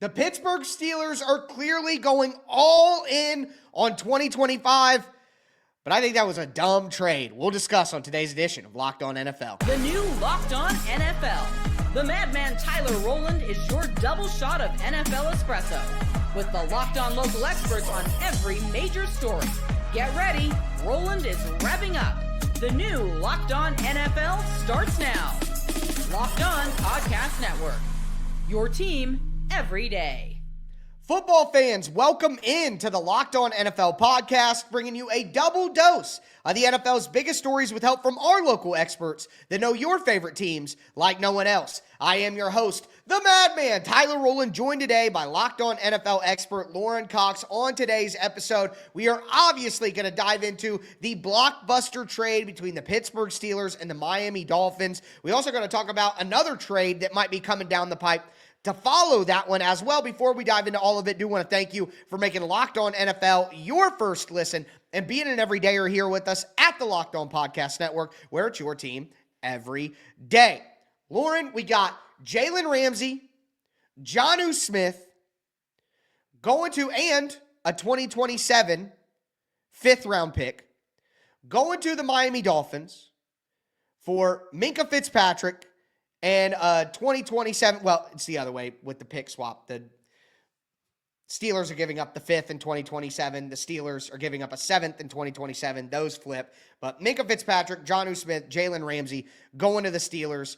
The Pittsburgh Steelers are clearly going all in on 2025, but I think that was a dumb trade. We'll discuss on today's edition of Locked On NFL. The new Locked On NFL. The madman Tyler Rowland is your double shot of NFL espresso with the Locked On local experts on every major story. Get ready, Rowland is revving up. The new Locked On NFL starts now. Locked On Podcast Network. Your team every day. Football fans, welcome into the Locked On NFL podcast, bringing you a double dose of the NFL's biggest stories with help from our local experts that know your favorite teams like no one else. I am your host, the madman, Tyler Rowland, joined today by Locked On NFL expert Lauren Cox. On today's episode, we are obviously going to dive into the blockbuster trade between the Pittsburgh Steelers and the Miami Dolphins. We're also going to talk about another trade that might be coming down the pipe to follow that one as well. Before we dive into all of it, do want to thank you for making Locked On NFL your first listen and being an everydayer here with us at the Locked On Podcast Network, where it's your team every day. Lauren, we got Jalen Ramsey, Jonnu Smith, going to, and a 2027 fifth-round pick, going to the Miami Dolphins for Minkah Fitzpatrick, and 2027, well, it's the other way with the pick swap. The Steelers are giving up the 5th in 2027. The Steelers are giving up a 7th in 2027. Those flip. But Minkah Fitzpatrick, Jonnu Smith, Jalen Ramsey going to the Steelers.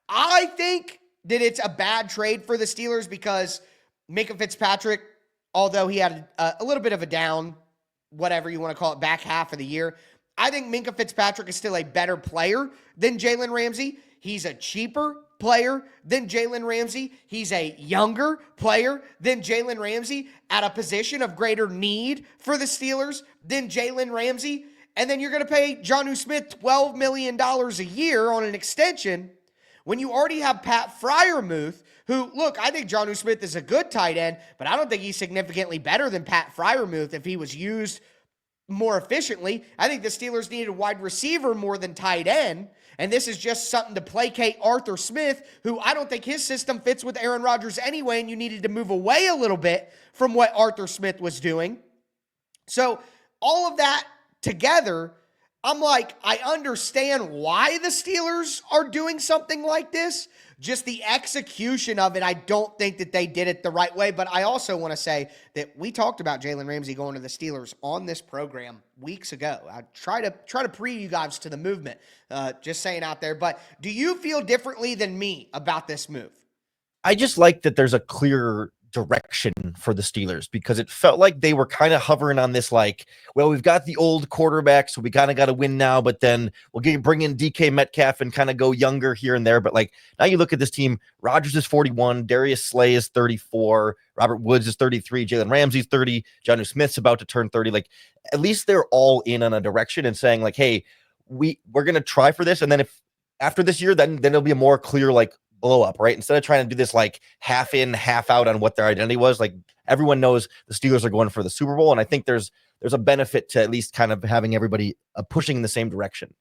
I think that it's a bad trade for the Steelers because Minkah Fitzpatrick, although he had a little bit of a down, whatever you want to call it, back half of the year, I think Minkah Fitzpatrick is still a better player than Jalen Ramsey. He's a cheaper player than Jalen Ramsey. He's a younger player than Jalen Ramsey at a position of greater need for the Steelers than Jalen Ramsey. And then you're going to pay Jonnu Smith $12 million a year on an extension when you already have Pat Freiermuth, who, look, I think Jonnu Smith is a good tight end, but I don't think he's significantly better than Pat Freiermuth if he was used more efficiently. I think the Steelers needed a wide receiver more than tight end. And this is just something to placate Arthur Smith, who I don't think his system fits with Aaron Rodgers anyway, and you needed to move away a little bit from what Arthur Smith was doing. So all of that together, I'm like, I understand why the Steelers are doing something like this. Just the execution of it, I don't think that they did it the right way. But I also want to say that we talked about Jalen Ramsey going to the Steelers on this program weeks ago. I try to pre you guys to the movement, just saying out there. But do you feel differently than me about this move? I just like that there's a clear direction for the Steelers because it felt like they were kind of hovering on this, like, well, we've got the old quarterback, so we kind of got to win now, but then we'll bring in DK Metcalf and kind of go younger here and there. But like now you look at this team, Rodgers is 41, Darius Slay is 34, Robert Woods is 33, Jalen Ramsey's 30, Jonnu Smith's about to turn 30. Like at least they're all in on a direction and saying like, hey, we're going to try for this. And then if after this year, then it'll be a more clear, like, blow up, right? Instead of trying to do this like half in, half out on what their identity was, like everyone knows the Steelers are going for the Super Bowl. And I think there's a benefit to at least kind of having everybody pushing in the same direction.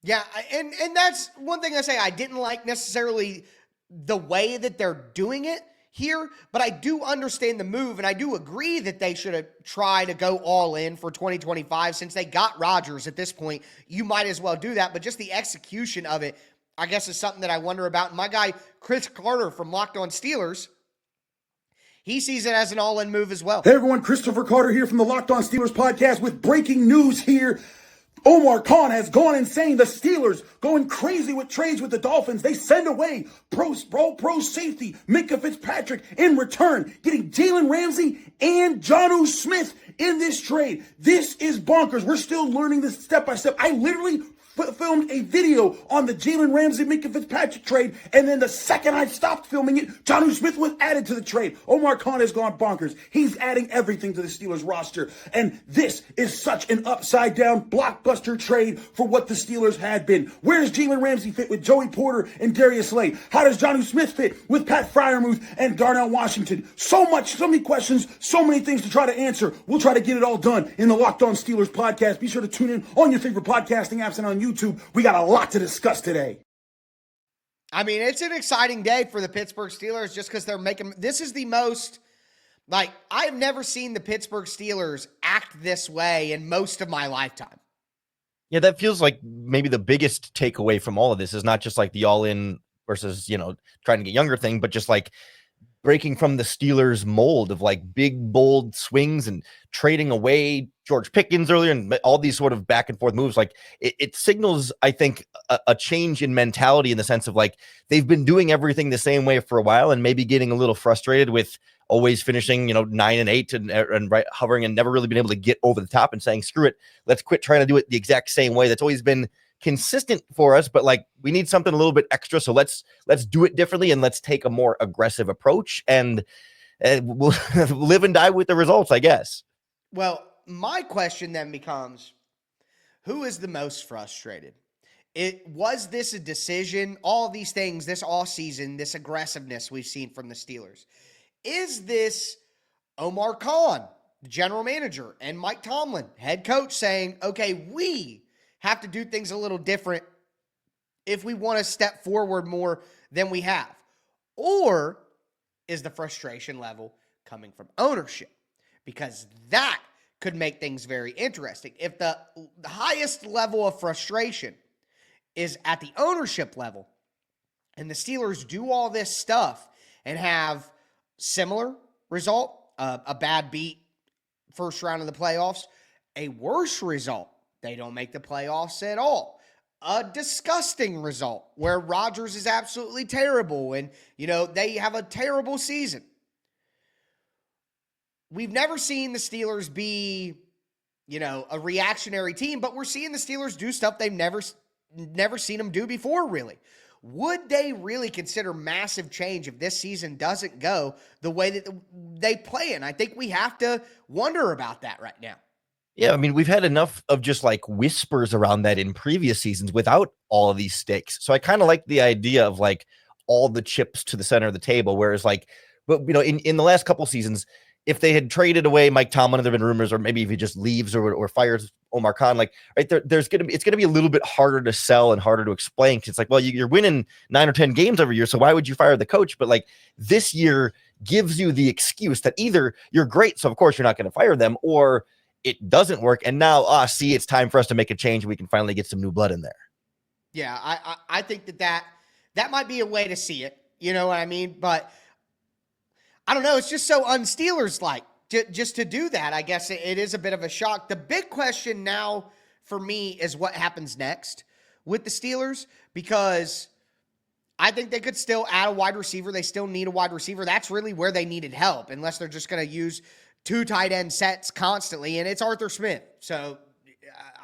Yeah. And that's one thing I say, I didn't like necessarily the way that they're doing it here, but I do understand the move. And I do agree that they should have tried to go all in for 2025 since they got Rodgers at this point. You might as well do that, but just the execution of it, I guess, is something that I wonder about. My guy, Chris Carter from Locked On Steelers, he sees it as an all-in move as well. Hey everyone, Christopher Carter here from the Locked On Steelers podcast with breaking news here. Omar Khan has gone insane. The Steelers going crazy with trades with the Dolphins. They send away pro safety Minkah Fitzpatrick in return, getting Jalen Ramsey and Jonnu Smith in this trade. This is bonkers. We're still learning this step by step. I literally filmed a video on the Jalen Ramsey Minkah Fitzpatrick trade, and then the second I stopped filming it, Jonnu Smith was added to the trade. Omar Khan has gone bonkers. He's adding everything to the Steelers roster, and this is such an upside-down blockbuster trade for what the Steelers had been. Where does Jalen Ramsey fit with Joey Porter and Darius Slay? How does Jonnu Smith fit with Pat Freiermuth and Darnell Washington? So many questions, so many things to try to answer. We'll try to get it all done in the Locked On Steelers podcast. Be sure to tune in on your favorite podcasting apps and on YouTube. We got a lot to discuss today. I mean, it's an exciting day for the Pittsburgh Steelers just because they're making – this is the most – like, I've never seen the Pittsburgh Steelers act this way in most of my lifetime. Yeah, that feels like maybe the biggest takeaway from all of this is not just like the all-in versus, trying to get younger thing, but just like breaking from the Steelers mold of like big, bold swings and trading away George Pickens earlier and all these sort of back and forth moves. Like it signals, I think, a change in mentality in the sense of like they've been doing everything the same way for a while and maybe getting a little frustrated with always finishing, 9-8 and right hovering and never really been able to get over the top and saying, screw it, let's quit trying to do it the exact same way. That's always been consistent for us, but like we need something a little bit extra. So let's do it differently and let's take a more aggressive approach and we'll live and die with the results, I guess. Well, my question then becomes, who is the most frustrated? Was this a decision? All these things, this offseason, this aggressiveness we've seen from the Steelers. Is this Omar Khan, the general manager, and Mike Tomlin, head coach, saying, okay, we have to do things a little different if we want to step forward more than we have? Or is the frustration level coming from ownership? Because that could make things very interesting. If the highest level of frustration is at the ownership level, and the Steelers do all this stuff and have similar result, a bad beat first round of the playoffs, a worse result, they don't make the playoffs at all, a disgusting result where Rodgers is absolutely terrible and, they have a terrible season. We've never seen the Steelers be, a reactionary team, but we're seeing the Steelers do stuff they've never seen them do before, really. Would they really consider massive change if this season doesn't go the way that they play in? I think we have to wonder about that right now. Yeah, I mean, we've had enough of just like whispers around that in previous seasons without all of these stakes. So I kind of like the idea of like all the chips to the center of the table, whereas like, but in the last couple seasons, if they had traded away Mike Tomlin, there have been rumors, or maybe if he just leaves or fires Omar Khan, like right there, it's gonna be a little bit harder to sell and harder to explain. Cause it's like, well, you're winning 9 or 10 games every year, so why would you fire the coach? But like this year gives you the excuse that either you're great, so of course you're not going to fire them, or it doesn't work, and now see, it's time for us to make a change, and we can finally get some new blood in there. Yeah, I think that might be a way to see it. You know what I mean? But I don't know. It's just so un-Steelers-like just to do that. I guess it is a bit of a shock. The big question now for me is what happens next with the Steelers, because I think they could still add a wide receiver. They still need a wide receiver. That's really where they needed help, unless they're just going to use 2 tight end sets constantly, and it's Arthur Smith. So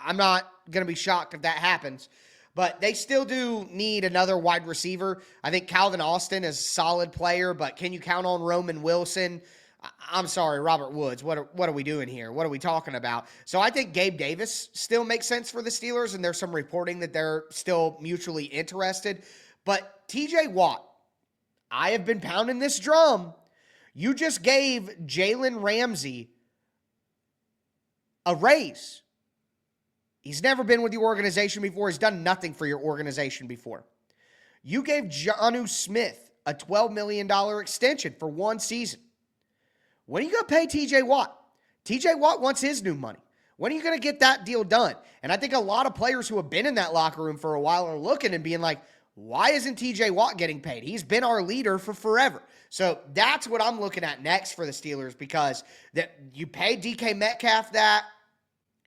I'm not going to be shocked if that happens. But they still do need another wide receiver. I think Calvin Austin is a solid player, but can you count on Roman Wilson? I'm sorry, Robert Woods. What are we doing here? What are we talking about? So I think Gabe Davis still makes sense for the Steelers, and there's some reporting that they're still mutually interested. But TJ Watt, I have been pounding this drum. You just gave Jalen Ramsey a raise. He's never been with your organization before. He's done nothing for your organization before. You gave Jonnu Smith a $12 million extension for 1 season. When are you going to pay TJ Watt? TJ Watt wants his new money. When are you going to get that deal done? And I think a lot of players who have been in that locker room for a while are looking and being like, why isn't TJ Watt getting paid? He's been our leader for forever. So that's what I'm looking at next for the Steelers, because that you pay DK Metcalf that.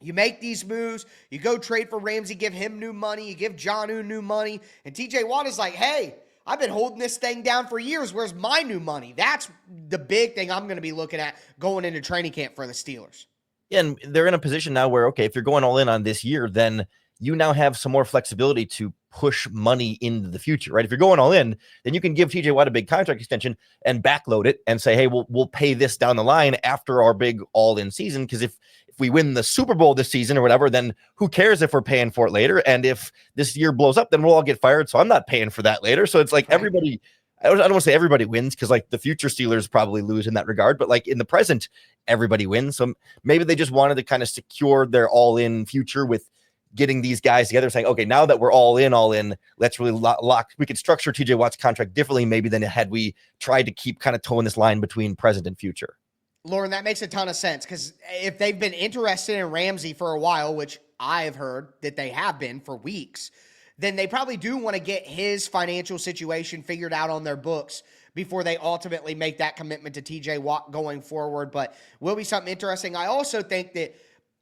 You make these moves, you go trade for Ramsey, give him new money, you give Jonnu new money, and TJ Watt is like, hey, I've been holding this thing down for years. Where's my new money? That's the big thing I'm going to be looking at going into training camp for the Steelers. Yeah, and they're in a position now where, okay, if you're going all in on this year, then you now have some more flexibility to push money into the future, right? If you're going all in, then you can give TJ Watt a big contract extension and backload it and say, hey, we'll pay this down the line after our big all-in season, because if we win the Super Bowl this season or whatever, then who cares if we're paying for it later? And if this year blows up, then we'll all get fired, so I'm not paying for that later. So it's like everybody, I don't want to say everybody wins, because like the future Steelers probably lose in that regard, but like in the present, everybody wins. So maybe they just wanted to kind of secure their all-in future with getting these guys together, saying, okay, now that we're all in, let's really lock. We could structure TJ Watt's contract differently maybe than had we tried to keep kind of towing this line between present and future. Lauren, that makes a ton of sense, because if they've been interested in Ramsey for a while, which I've heard that they have been for weeks, then they probably do want to get his financial situation figured out on their books before they ultimately make that commitment to TJ Watt going forward. But will be something interesting. I also think that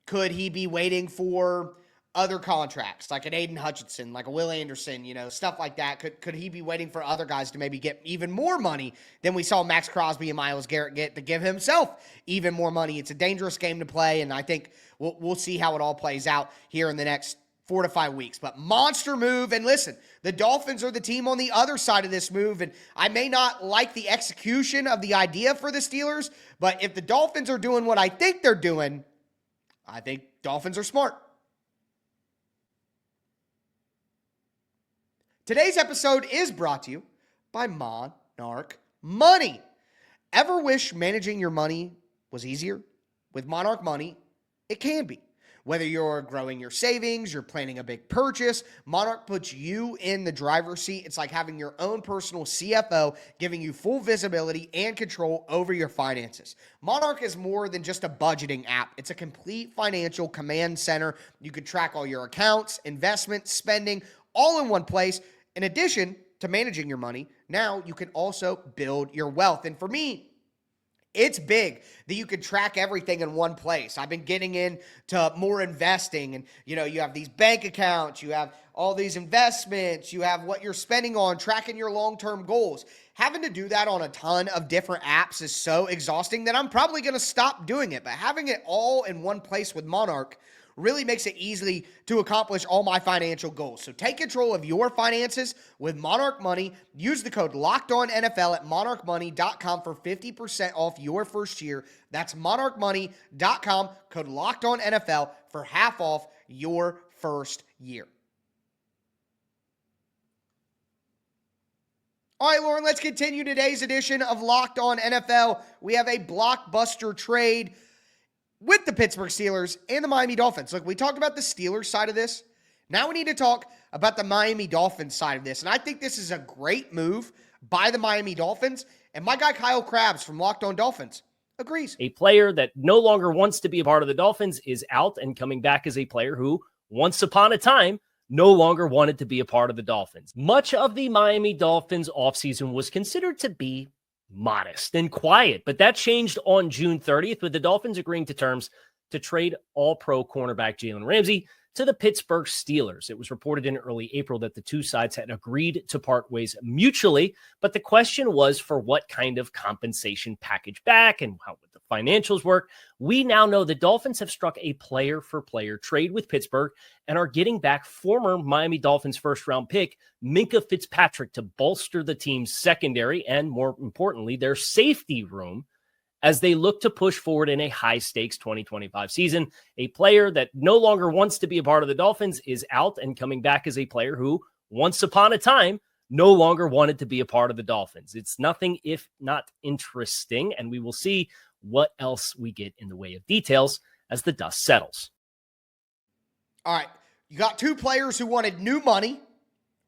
could he be waiting for other contracts, like an Aiden Hutchinson, like a Will Anderson, stuff like that? Could he be waiting for other guys to maybe get even more money than we saw Max Crosby and Myles Garrett get, to give himself even more money? It's a dangerous game to play, and I think we'll see how it all plays out here in the next 4 to 5 weeks. But monster move. And listen, the Dolphins are the team on the other side of this move, and I may not like the execution of the idea for the Steelers, but if the Dolphins are doing what I think they're doing, I think Dolphins are smart. Today's episode is brought to you by Monarch Money. Ever wish managing your money was easier? With Monarch Money, it can be. Whether you're growing your savings, you're planning a big purchase, Monarch puts you in the driver's seat. It's like having your own personal CFO, giving you full visibility and control over your finances. Monarch is more than just a budgeting app. It's a complete financial command center. You can track all your accounts, investments, spending, all in one place. In addition to managing your money, now you can also build your wealth. And for me, it's big that you can track everything in one place. I've been getting into more investing, and you have these bank accounts, you have all these investments, you have what you're spending on, tracking your long-term goals. Having to do that on a ton of different apps is so exhausting that I'm probably going to stop doing it. But having it all in one place with Monarch really makes it easy to accomplish all my financial goals. So take control of your finances with Monarch Money. Use the code LOCKEDONNFL at monarchmoney.com for 50% off your first year. That's monarchmoney.com, code LOCKEDONNFL for half off your first year. All right, Lauren, let's continue today's edition of Locked On NFL. We have a blockbuster trade with the Pittsburgh Steelers and the Miami Dolphins. Look, we talked about the Steelers side of this. Now we need to talk about the Miami Dolphins side of this. And I think this is a great move by the Miami Dolphins. And my guy Kyle Krabs from Locked On Dolphins agrees. A player that no longer wants to be a part of the Dolphins is out and coming back as a player who, once upon a time, no longer wanted to be a part of the Dolphins. Much of the Miami Dolphins offseason was considered to be modest and quiet, but that changed on June 30th with the Dolphins agreeing to terms to trade all-pro cornerback Jalen Ramsey to the Pittsburgh Steelers. It was reported in early April that the two sides had agreed to part ways mutually, but the question was for what kind of compensation package back and how would the financials work. We now know the Dolphins have struck a player-for-player trade with Pittsburgh and are getting back former Miami Dolphins first-round pick Minkah Fitzpatrick to bolster the team's secondary and, more importantly, their safety room as they look to push forward in a high-stakes 2025 season. A player that no longer wants to be a part of the Dolphins is out and coming back as a player who, once upon a time, no longer wanted to be a part of the Dolphins. It's nothing if not interesting, and we will see what else we get in the way of details as the dust settles. All right, you got two players who wanted new money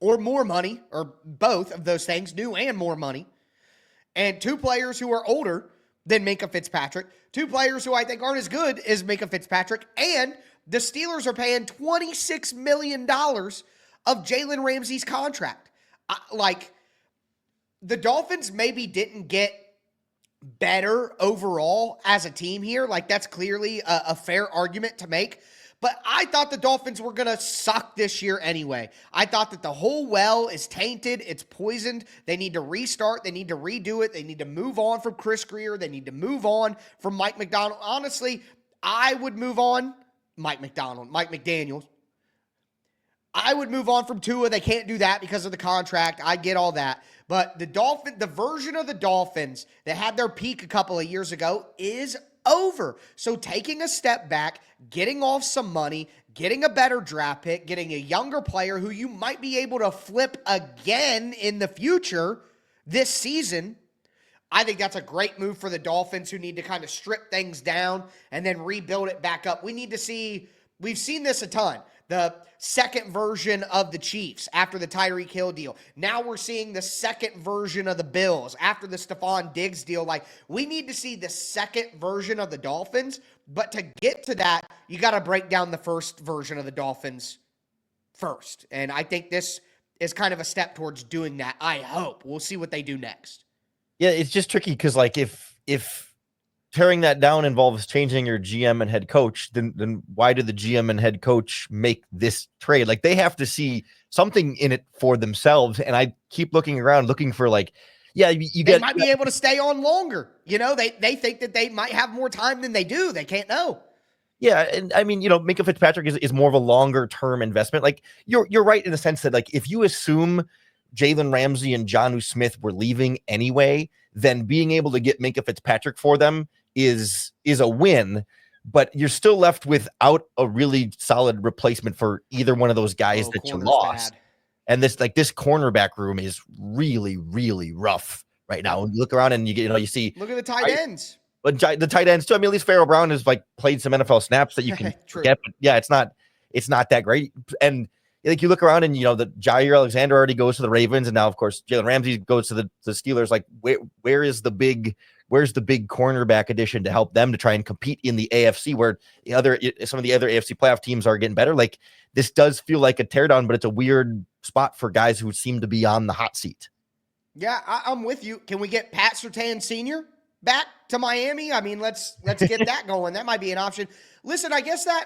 or more money, or both of those things, new and more money, and two players who are older than Minkah Fitzpatrick, two players who I think aren't as good as Minkah Fitzpatrick, and the Steelers are paying $26 million of Jalen Ramsey's contract. The Dolphins maybe didn't get better overall as a team here. That's clearly a fair argument to make. But I thought the Dolphins were going to suck this year anyway. I thought that the whole well is tainted. It's poisoned. They need to restart. They need to redo it. They need to move on from Chris Greer. They need to move on from Mike McDonald. Honestly, I would move on. Mike McDaniel. I would move on from Tua. They can't do that because of the contract. I get all that. But the version of the Dolphins that had their peak a couple of years ago is over. So taking a step back, getting off some money, getting a better draft pick, getting a younger player who you might be able to flip again in the future this season, I think that's a great move for the Dolphins, who need to kind of strip things down and then rebuild it back up. We need to see We've seen this a ton. The second version of the Chiefs after the Tyreek Hill deal. Now we're seeing the second version of the Bills after the Stephon Diggs deal. Like, we need to see the second version of the Dolphins, but to get to that, you got to break down the first version of the Dolphins first. And I think this is kind of a step towards doing that. I hope. We'll see what they do next. Yeah, it's just tricky because, like, if tearing that down involves changing your GM and head coach, then why do the GM and head coach make this trade? Like, they have to see something in it for themselves. And I keep looking around, looking for, like, yeah, they might be able to stay on longer. You know, they think that they might have more time than they do. They can't know. Yeah, and I mean, Minkah Fitzpatrick is more of a longer term investment. Like, you're right in the sense that, like, if you assume Jalen Ramsey and Jonnu Smith were leaving anyway, then being able to get Minkah Fitzpatrick for them is a win, but you're still left without a really solid replacement for either one of those guys that you lost. Bad. And this cornerback room is really, really rough right now. When you look around and you see, look at the tight ends. But the tight ends too. I mean, at least Pharaoh Brown has like played some NFL snaps that you can get. But yeah, it's not that great. And like, you look around and the Jair Alexander already goes to the Ravens, and now of course Jalen Ramsey goes to the Steelers. Like, where's the big cornerback addition to help them to try and compete in the AFC, where some of the other AFC playoff teams are getting better? Like, this does feel like a teardown, but it's a weird spot for guys who seem to be on the hot seat. Yeah, I'm with you. Can we get Pat Surtain Sr. back to Miami? I mean, let's get that going. That might be an option. Listen, I guess that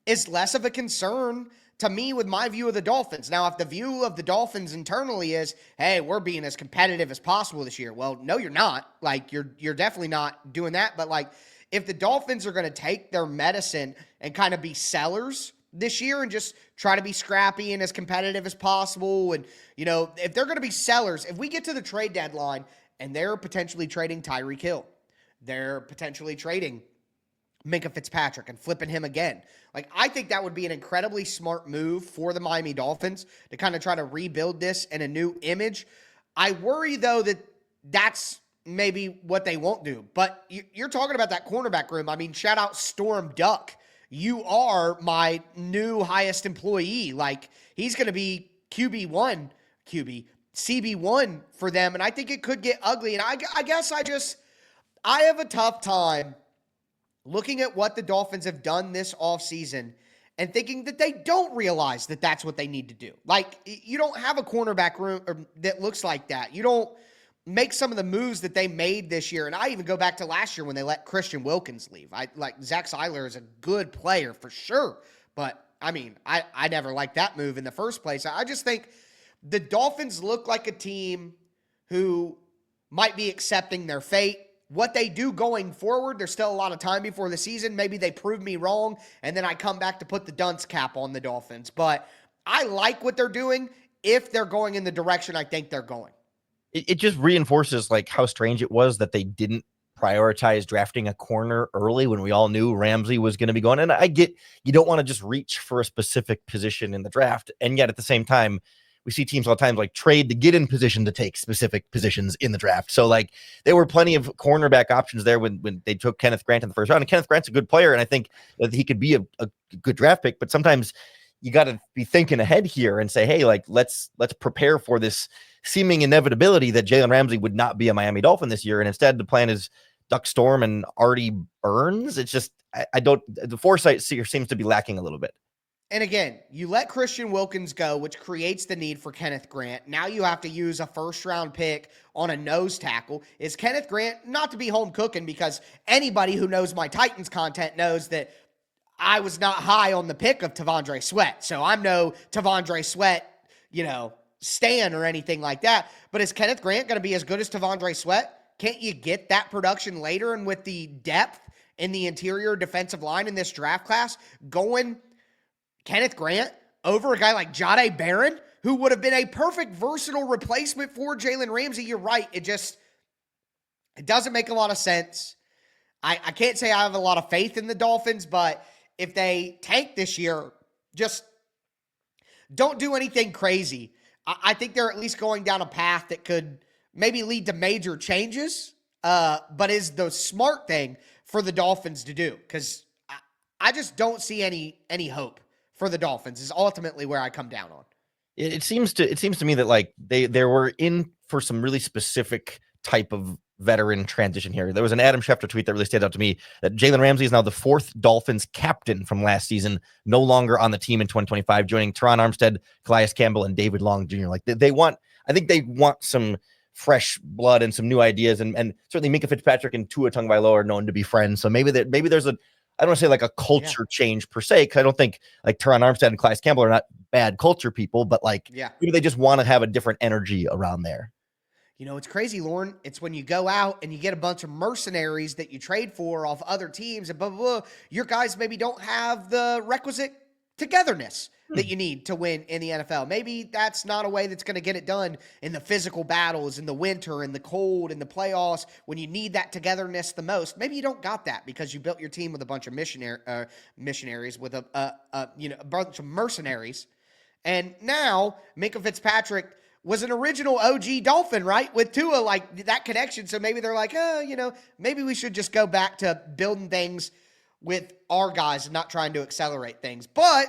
is less of a concern to me with my view of the Dolphins. Now, if the view of the Dolphins internally is, hey, we're being as competitive as possible this year. Well, no, you're not. Like, you're definitely not doing that. But, like, if the Dolphins are going to take their medicine and kind of be sellers this year and just try to be scrappy and as competitive as possible, and, if they're going to be sellers, if we get to the trade deadline and they're potentially trading Tyreek Hill, they're potentially trading Minkah Fitzpatrick and flipping him again. Like, I think that would be an incredibly smart move for the Miami Dolphins to kind of try to rebuild this in a new image. I worry, though, that that's maybe what they won't do. But you're talking about that cornerback room. I mean, shout out Storm Duck. You are my new highest employee. Like, he's going to be CB1 for them. And I think it could get ugly. And I guess I have a tough time looking at what the Dolphins have done this offseason and thinking that they don't realize that that's what they need to do. Like, you don't have a cornerback room that looks like that. You don't make some of the moves that they made this year. And I even go back to last year when they let Christian Wilkins leave. Zach Seiler is a good player for sure. But, I mean, I never liked that move in the first place. I just think the Dolphins look like a team who might be accepting their fate. What they do going forward, there's still a lot of time before the season. Maybe they prove me wrong, and then I come back to put the dunce cap on the Dolphins. But I like what they're doing if they're going in the direction I think they're going. It just reinforces, like, how strange it was that they didn't prioritize drafting a corner early when we all knew Ramsey was going to be going. And I get you don't want to just reach for a specific position in the draft, and yet at the same time, we see teams all the time like trade to get in position to take specific positions in the draft. So, like, there were plenty of cornerback options there when they took Kenneth Grant in the first round. And Kenneth Grant's a good player, and I think that he could be a good draft pick. But sometimes you got to be thinking ahead here and say, hey, like, let's prepare for this seeming inevitability that Jalen Ramsey would not be a Miami Dolphin this year. And instead, the plan is Duck Storm and Artie Burns. It's just the foresight seems to be lacking a little bit. And again, you let Christian Wilkins go, which creates the need for Kenneth Grant. Now you have to use a first-round pick on a nose tackle. Is Kenneth Grant, not to be home cooking, because anybody who knows my Titans content knows that I was not high on the pick of T'Vondre Sweat. So I'm no T'Vondre Sweat, stan or anything like that. But is Kenneth Grant going to be as good as T'Vondre Sweat? Can't you get that production later? And with the depth in the interior defensive line in this draft class, going Kenneth Grant over a guy like Jahdae Barron, who would have been a perfect versatile replacement for Jalen Ramsey. You're right. It doesn't make a lot of sense. I can't say I have a lot of faith in the Dolphins, but if they tank this year, just don't do anything crazy. I think they're at least going down a path that could maybe lead to major changes, but is the smart thing for the Dolphins to do, because I just don't see any hope for the Dolphins is ultimately where I come down on. It seems to me that like they were in for some really specific type of veteran transition here. There was an Adam Schefter tweet that really stayed out to me that Jalen Ramsey is now the 4th Dolphins captain from last season, no longer on the team in 2025, joining Teron Armstead, Calais Campbell, and David Long Jr. Like I think they want some fresh blood and some new ideas, and certainly Minkah Fitzpatrick and Tua Tagovailoa are known to be friends. So maybe there's a, I don't want to say like a culture change per se, because I don't think like Teron Armstead and Calais Campbell are not bad culture people, but like maybe they just want to have a different energy around there. You know, it's crazy, Lauren. It's when you go out and you get a bunch of mercenaries that you trade for off other teams and blah, blah, blah. Your guys maybe don't have the requisite togetherness that you need to win in the NFL. Maybe that's not a way that's going to get it done in the physical battles, in the winter, in the cold, in the playoffs, when you need that togetherness the most. Maybe you don't got that because you built your team with a bunch of missionaries, with a bunch of mercenaries. And now Minkah Fitzpatrick was an original OG Dolphin, right? With Tua, like that connection. So maybe they're like, maybe we should just go back to building things with our guys and not trying to accelerate things. But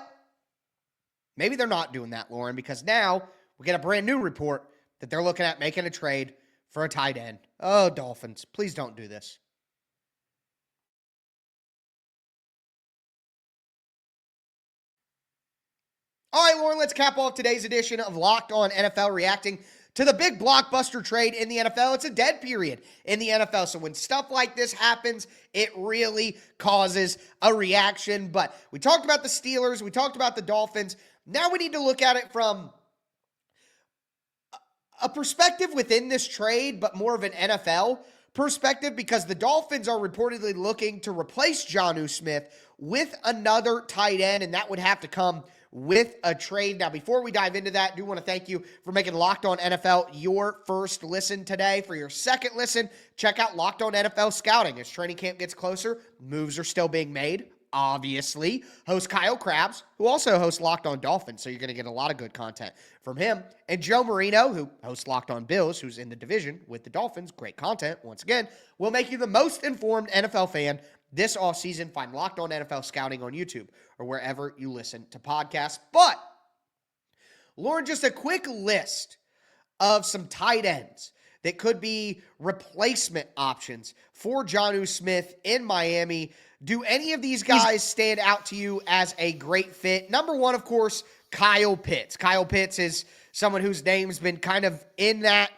maybe they're not doing that, Lauren, because now we get a brand new report that they're looking at making a trade for a tight end. Oh, Dolphins, please don't do this. All right, Lauren, let's cap off today's edition of Locked On NFL, reacting to the big blockbuster trade in the NFL. It's a dead period in the NFL, so when stuff like this happens, it really causes a reaction. But we talked about the Steelers, we talked about the Dolphins. Now we need to look at it from a perspective within this trade, but more of an NFL perspective, because the Dolphins are reportedly looking to replace Jonnu Smith with another tight end, and that would have to come with a trade. Now, before we dive into that, I do want to thank you for making Locked On NFL your first listen today. For your second listen, check out Locked On NFL Scouting. As training camp gets closer, moves are still being made, obviously. Host Kyle Krabs, who also hosts Locked On Dolphins, so you're going to get a lot of good content from him. And Joe Marino, who hosts Locked On Bills, who's in the division with the Dolphins. Great content, once again, will make you the most informed NFL fan this offseason. Find Locked On NFL Scouting on YouTube or wherever you listen to podcasts. But, Lauren, just a quick list of some tight ends that could be replacement options for Jonnu Smith in Miami. Do any of these guys stand out to you as a great fit? Number one, of course, Kyle Pitts. Kyle Pitts is someone whose name's been kind of in that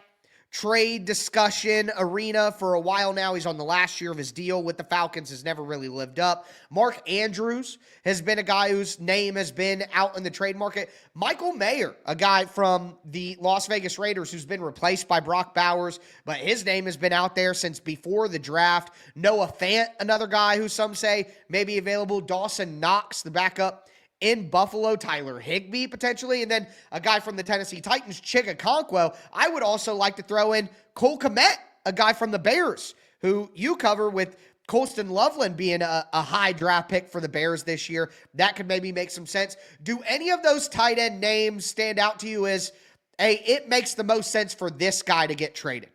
trade discussion arena for a while now. He's on the last year of his deal with the Falcons, has never really lived up. Mark Andrews has been a guy whose name has been out in the trade market. Michael Mayer, a guy from the Las Vegas Raiders who's been replaced by Brock Bowers, but his name has been out there since before the draft. Noah Fant, another guy who some say may be available. Dawson Knox, the backup in Buffalo. Tyler Higbee, potentially. And then a guy from the Tennessee Titans, Chig Okonkwo. I would also like to throw in Cole Kmet, a guy from the Bears, who you cover, with Colston Loveland being a high draft pick for the Bears this year. That could maybe make some sense. Do any of those tight end names stand out to you as, hey, it makes the most sense for this guy to get traded?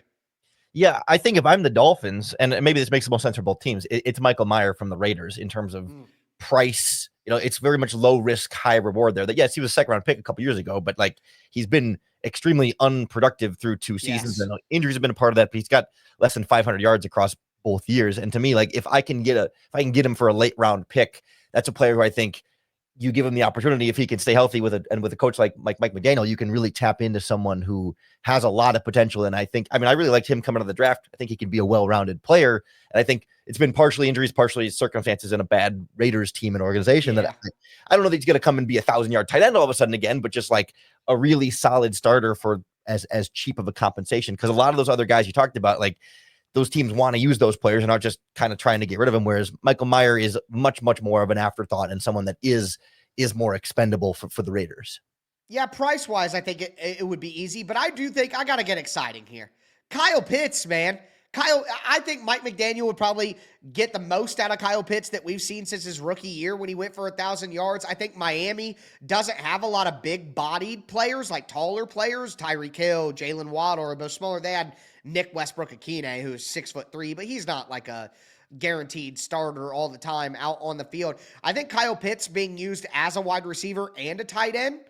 Yeah, I think if I'm the Dolphins, and maybe this makes the most sense for both teams, it's Michael Mayer from the Raiders in terms of price. You know, it's very much low risk, high reward there. That, yes, he was a second round pick a couple years ago, but like he's been extremely unproductive through 2 seasons, and injuries have been a part of that. But he's got less than 500 yards across both years. And to me, like if I can get him for a late round pick, that's a player who I think you give him the opportunity, if he can stay healthy with a coach like Mike McDaniel, you can really tap into someone who has a lot of potential. And I really liked him coming out of the draft. I think he can be a well-rounded player. And I think it's been partially injuries, partially circumstances in a bad Raiders team and organization that I don't know that he's going to come and be 1,000-yard tight end all of a sudden again, but just like a really solid starter for as cheap of a compensation. Because a lot of those other guys you talked about, like those teams want to use those players and aren't just kind of trying to get rid of them. Whereas Michael Mayer is much, much more of an afterthought and someone that is more expendable for the Raiders. Yeah, price-wise, I think it would be easy, but I do think I got to get exciting here. Kyle Pitts, man. I think Mike McDaniel would probably get the most out of Kyle Pitts that we've seen since his rookie year when he went for 1,000 yards. I think Miami doesn't have a lot of big-bodied players, like taller players. Tyreek Hill, Jalen Waddle are both smaller. They had Nick Westbrook-Akine, who's 6'3", but he's not like a guaranteed starter all the time out on the field. I think Kyle Pitts being used as a wide receiver and a tight end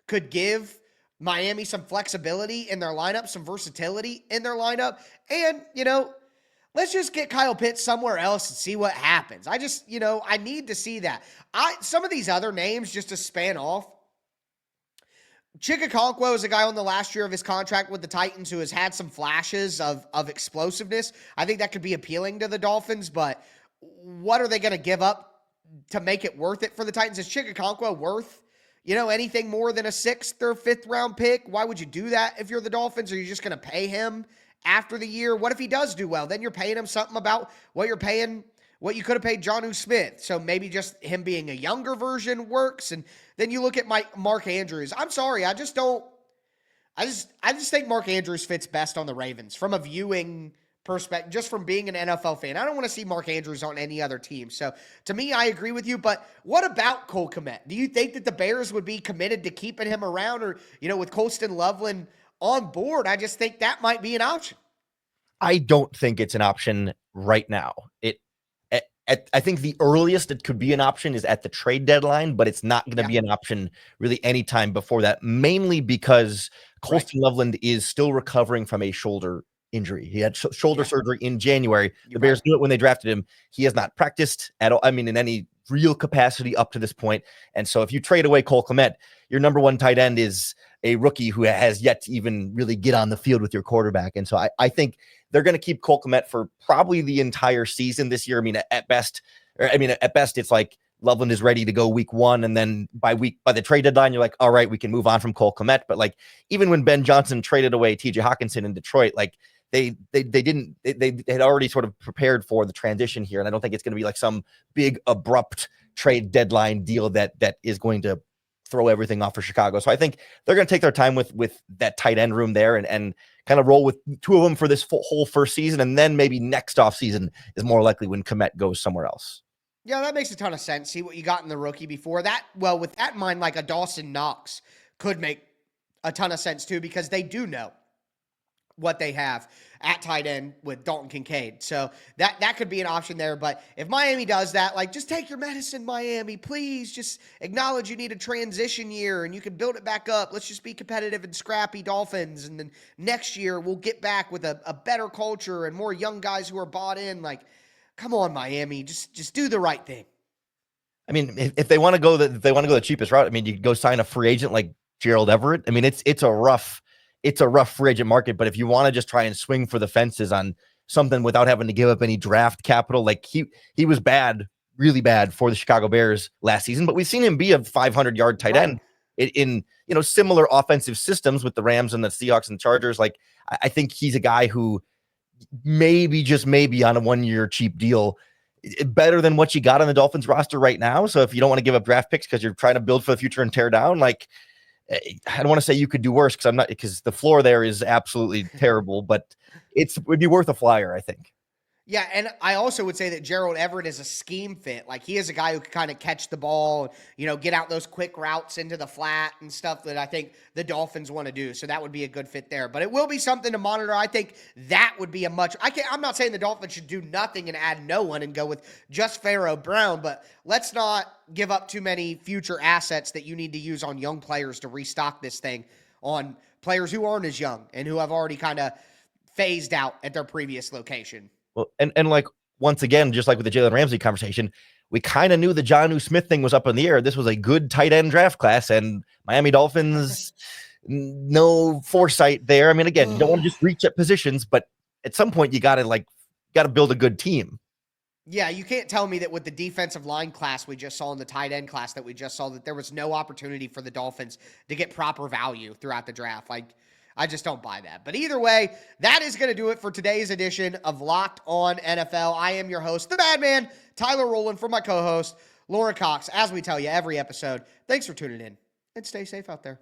could give Miami some flexibility in their lineup, some versatility in their lineup. And, let's just get Kyle Pitts somewhere else and see what happens. I need to see that. Some of these other names, just to span off, Chikakonkwo is a guy on the last year of his contract with the Titans who has had some flashes of explosiveness. I think that could be appealing to the Dolphins, but what are they going to give up to make it worth it for the Titans? Is Chikakonkwo worth, anything more than a 6th or 5th round pick? Why would you do that if you're the Dolphins? Are you just going to pay him after the year? What if he does do well? Then you're paying him something about what you could have paid Jonnu Smith. So maybe just him being a younger version works. And then you look at Mark Andrews. I'm sorry, I just think Mark Andrews fits best on the Ravens from a viewing perspective, just from being an NFL fan. I don't want to see Mark Andrews on any other team. So to me, I agree with you. But what about Cole Kmet? Do you think that the Bears would be committed to keeping him around, or, with Colston Loveland on board? I just think that might be an option. I don't think it's an option right now. I think the earliest it could be an option is at the trade deadline, but it's not going to be an option really anytime before that, mainly because Colston Loveland is still recovering from a shoulder injury. He had shoulder surgery in January. The Bears knew it when they drafted him. He has not practiced at all, in any real capacity up to this point. And so if you trade away Cole Kmet, your number one tight end is a rookie who has yet to even really get on the field with your quarterback. And so I think they're going to keep Cole Kmet for probably the entire season this year. At best, it's like Loveland is ready to go week 1. And then by the trade deadline, you're like, all right, we can move on from Cole Kmet. But even when Ben Johnson traded away TJ Hawkinson in Detroit, they had already sort of prepared for the transition here. And I don't think it's going to be some big abrupt trade deadline deal that is going to throw everything off for Chicago. So I think they're going to take their time with that tight end room there and kind of roll with 2 of them for this whole first season. And then maybe next off season is more likely when Kmet goes somewhere else. Yeah, that makes a ton of sense. See what you got in the rookie before that. Well, with that in mind, a Dawson Knox could make a ton of sense too, because they do know what they have at tight end with Dalton Kincaid. So that could be an option there. But if Miami does that, just take your medicine, Miami. Please just acknowledge you need a transition year and you can build it back up. Let's just be competitive and scrappy Dolphins. And then next year we'll get back with a better culture and more young guys who are bought in. Come on, Miami, just do the right thing. If they want to go the cheapest route, you could go sign a free agent like Gerald Everett. It's a rough free agent market, but if you want to just try and swing for the fences on something without having to give up any draft capital, he was bad, really bad for the Chicago Bears last season, but we've seen him be a 500-yard tight end in similar offensive systems with the Rams and the Seahawks and Chargers. I think he's a guy who maybe on a 1-year cheap deal, better than what you got on the Dolphins roster right now. So if you don't want to give up draft picks because you're trying to build for the future and tear down, I don't want to say you could do worse because the floor there is absolutely terrible, but it would be worth a flyer, I think. Yeah, and I also would say that Gerald Everett is a scheme fit. He is a guy who can kind of catch the ball, get out those quick routes into the flat and stuff that I think the Dolphins want to do. So that would be a good fit there. But it will be something to monitor. I think that would be I'm not saying the Dolphins should do nothing and add no one and go with just Pharaoh Brown, but let's not give up too many future assets that you need to use on young players to restock this thing on players who aren't as young and who have already kind of phased out at their previous location. Well, and once again, just like with the Jalen Ramsey conversation, we kind of knew the Jonnu Smith thing was up in the air. This was a good tight end draft class, and Miami Dolphins, no foresight there. Again, you don't want to just reach at positions, but at some point you got to build a good team. Yeah, you can't tell me that with the defensive line class we just saw and the tight end class that we just saw that there was no opportunity for the Dolphins to get proper value throughout the draft. I just don't buy that. But either way, that is going to do it for today's edition of Locked On NFL. I am your host, the Madman, Tyler Rowland, for my co-host, Lauren Cox. As we tell you every episode, thanks for tuning in and stay safe out there.